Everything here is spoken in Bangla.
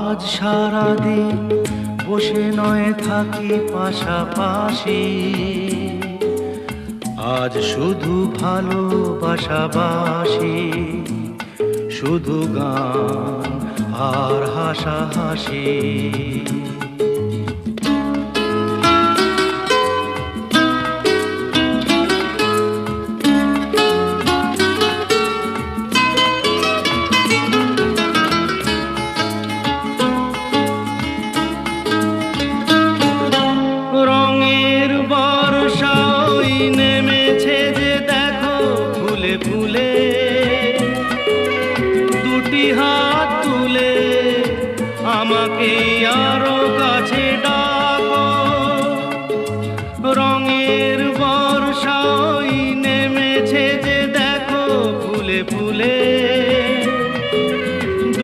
আজ সারাদিন বসে নয় থাকি পাশাপাশি, আজ শুধু ভালোবাসাবাসি, শুধু গান আর হাসাহাসি। রঙের বর্ষা ওই নেমেছে যে দেখো ফুলে ফুলে, দুটি হাত তুলে আমাকে আরো কাছে